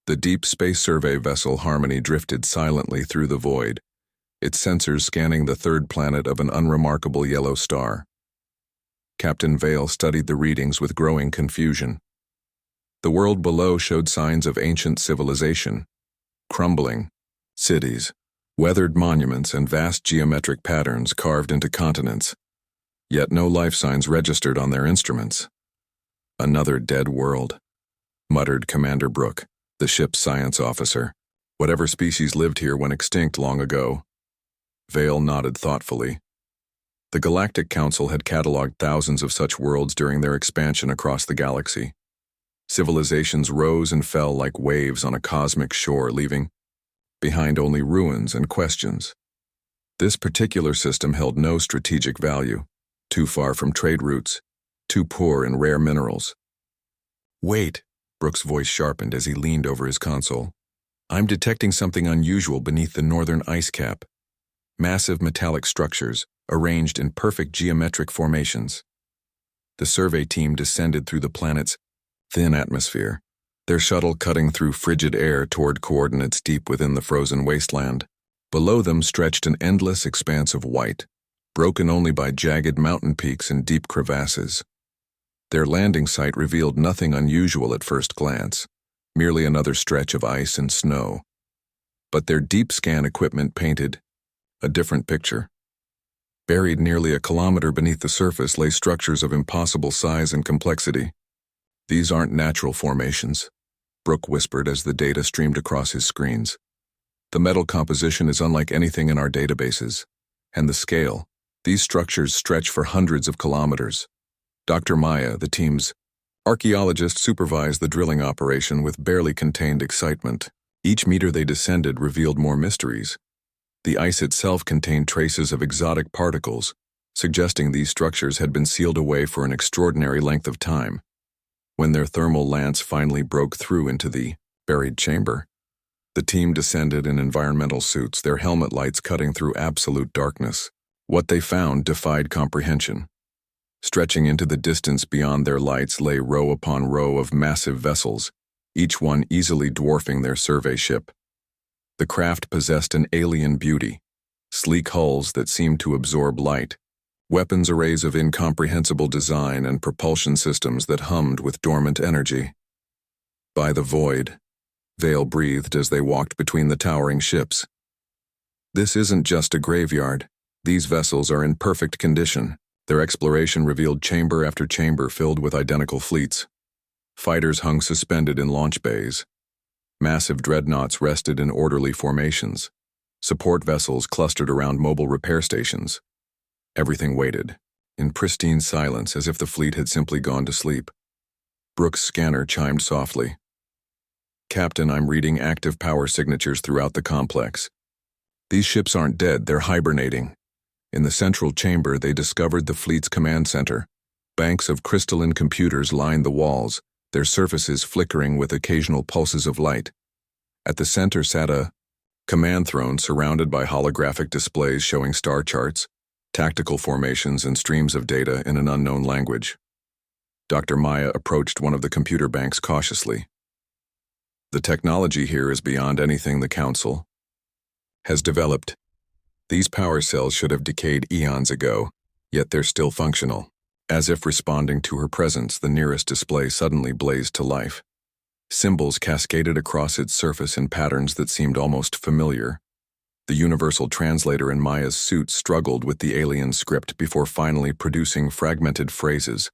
The deep space survey vessel Harmony drifted silently through the void, its sensors scanning the third planet of an unremarkable yellow star. Captain Vale studied the readings with growing confusion. The world below showed signs of ancient civilization, crumbling cities, weathered monuments, and vast geometric patterns carved into continents. Yet no life signs registered on their instruments. "Another dead world," muttered Commander Brooke, the ship's science officer. "Whatever species lived here went extinct long ago." Vale nodded thoughtfully. The Galactic Council had cataloged thousands of such worlds during their expansion across the galaxy. Civilizations rose and fell like waves on a cosmic shore, leaving behind only ruins and questions. This particular system held no strategic value, too far from trade routes, too poor in rare minerals. "Wait," Brooke's voice sharpened as he leaned over his console. "I'm detecting something unusual beneath the northern ice cap. Massive metallic structures, arranged in perfect geometric formations." The survey team descended through the planet's thin atmosphere, their shuttle cutting through frigid air toward coordinates deep within the frozen wasteland. Below them stretched an endless expanse of white, broken only by jagged mountain peaks and deep crevasses. Their landing site revealed nothing unusual at first glance, merely another stretch of ice and snow. But their deep scan equipment painted a different picture. Buried nearly a kilometer beneath the surface lay structures of impossible size and complexity. "These aren't natural formations," Brooke whispered as the data streamed across his screens. "The metal composition is unlike anything in our databases. And the scale. These structures stretch for hundreds of kilometers." Dr. Maya, the team's archaeologist, supervised the drilling operation with barely contained excitement. Each meter they descended revealed more mysteries. The ice itself contained traces of exotic particles, suggesting these structures had been sealed away for an extraordinary length of time. When their thermal lance finally broke through into the buried chamber, the team descended in environmental suits, their helmet lights cutting through absolute darkness. What they found defied comprehension. Stretching into the distance beyond their lights lay row upon row of massive vessels, each one easily dwarfing their survey ship. The craft possessed an alien beauty, sleek hulls that seemed to absorb light, weapons arrays of incomprehensible design, and propulsion systems that hummed with dormant energy. "By the void," Vale breathed as they walked between the towering ships. "This isn't just a graveyard. These vessels are in perfect condition." Their exploration revealed chamber after chamber filled with identical fleets. Fighters hung suspended in launch bays. Massive dreadnoughts rested in orderly formations. Support vessels clustered around mobile repair stations. Everything waited, in pristine silence, as if the fleet had simply gone to sleep. Brooke's scanner chimed softly. "Captain, I'm reading active power signatures throughout the complex. These ships aren't dead, they're hibernating." In the central chamber, they discovered the fleet's command center. Banks of crystalline computers lined the walls, their surfaces flickering with occasional pulses of light. At the center sat a command throne surrounded by holographic displays showing star charts, tactical formations, and streams of data in an unknown language. Dr. Maya approached one of the computer banks cautiously. "The technology here is beyond anything the Council has developed. These power cells should have decayed eons ago, yet they're still functional." As if responding to her presence, the nearest display suddenly blazed to life. Symbols cascaded across its surface in patterns that seemed almost familiar. The universal translator in Maya's suit struggled with the alien script before finally producing fragmented phrases.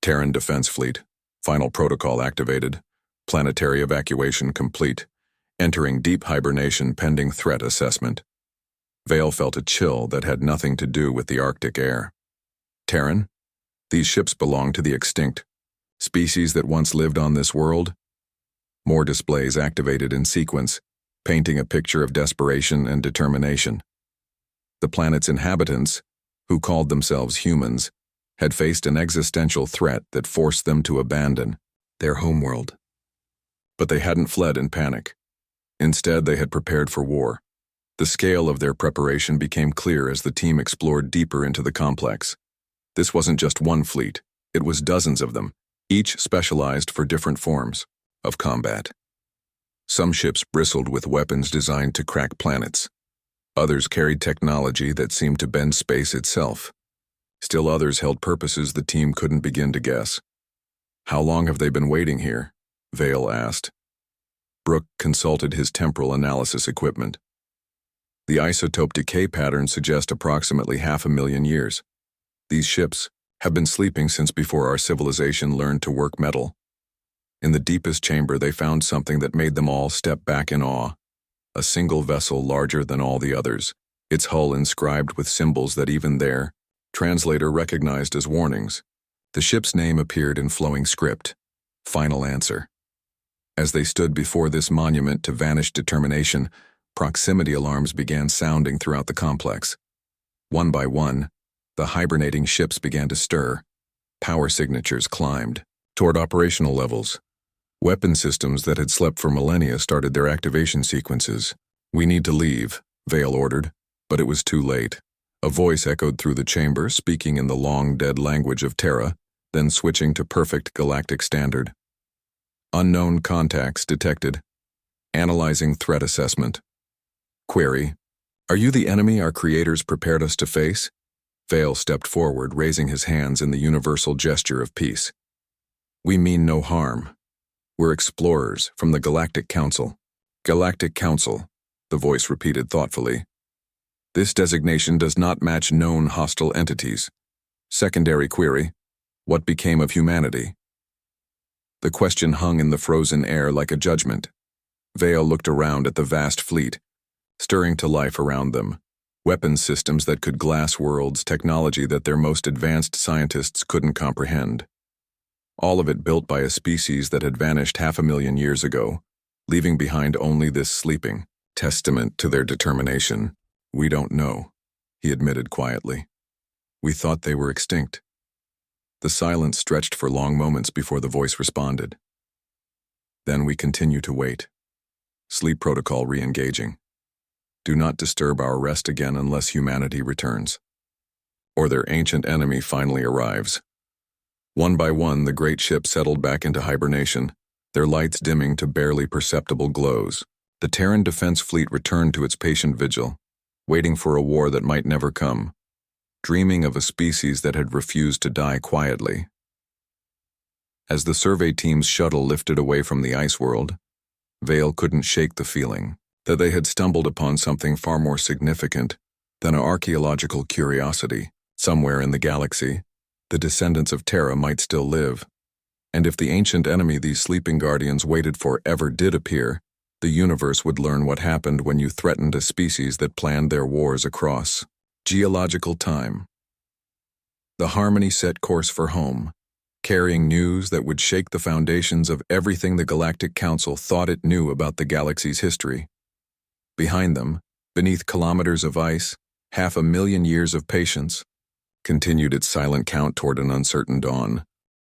"Terran Defense Fleet. Final protocol activated. Planetary evacuation complete. Entering deep hibernation pending threat assessment." Vale felt a chill that had nothing to do with the Arctic air. "Terran? These ships belong to the extinct species that once lived on this world." More displays activated in sequence, painting a picture of desperation and determination. The planet's inhabitants, who called themselves humans, had faced an existential threat that forced them to abandon their homeworld. But they hadn't fled in panic. Instead, they had prepared for war. The scale of their preparation became clear as the team explored deeper into the complex. This wasn't just one fleet, it was dozens of them, each specialized for different forms of combat. Some ships bristled with weapons designed to crack planets. Others carried technology that seemed to bend space itself. Still others held purposes the team couldn't begin to guess. "How long have they been waiting here?" Vale asked. Brooke consulted his temporal analysis equipment. The isotope decay patterns suggest approximately 500,000 years. These ships have been sleeping since before our civilization learned to work metal. In the deepest chamber, they found something that made them all step back in awe. A single vessel larger than all the others, its hull inscribed with symbols that even their translator recognized as warnings. The ship's name appeared in flowing script. Final answer. As they stood before this monument to vanished determination, proximity alarms began sounding throughout the complex. One by one, the hibernating ships began to stir. Power signatures climbed toward operational levels. Weapon systems that had slept for millennia started their activation sequences. "We need to leave," Vale ordered, but it was too late. A voice echoed through the chamber, speaking in the long-dead language of Terra, then switching to perfect galactic standard. "Unknown contacts detected. Analyzing threat assessment. Query: Are you the enemy our creators prepared us to face?" Vale stepped forward, raising his hands in the universal gesture of peace. "We mean no harm. We're explorers from the Galactic Council." "Galactic Council," the voice repeated thoughtfully. "This designation does not match known hostile entities. Secondary query: What became of humanity?" The question hung in the frozen air like a judgment. Vale looked around at the vast fleet, stirring to life around them. Weapons systems that could glass worlds, technology that their most advanced scientists couldn't comprehend. All of it built by a species that had vanished 500,000 years ago, leaving behind only this sleeping testament to their determination. "We don't know," he admitted quietly. "We thought they were extinct." The silence stretched for long moments before the voice responded. "Then we continue to wait. Sleep protocol re-engaging. Do not disturb our rest again unless humanity returns, or their ancient enemy finally arrives." One by one, the great ship settled back into hibernation, their lights dimming to barely perceptible glows. The Terran defense fleet returned to its patient vigil, waiting for a war that might never come, dreaming of a species that had refused to die quietly. As the survey team's shuttle lifted away from the ice world, Vale couldn't shake the feeling that they had stumbled upon something far more significant than an archaeological curiosity. Somewhere in the galaxy, the descendants of Terra might still live, and if the ancient enemy these sleeping guardians waited for ever did appear, the universe would learn what happened when you threatened a species that planned their wars across geological time. The Harmony set course for home, carrying news that would shake the foundations of everything the Galactic Council thought it knew about the galaxy's history. Behind them, beneath kilometers of ice, 500,000 years of patience, continued its silent count toward an uncertain dawn.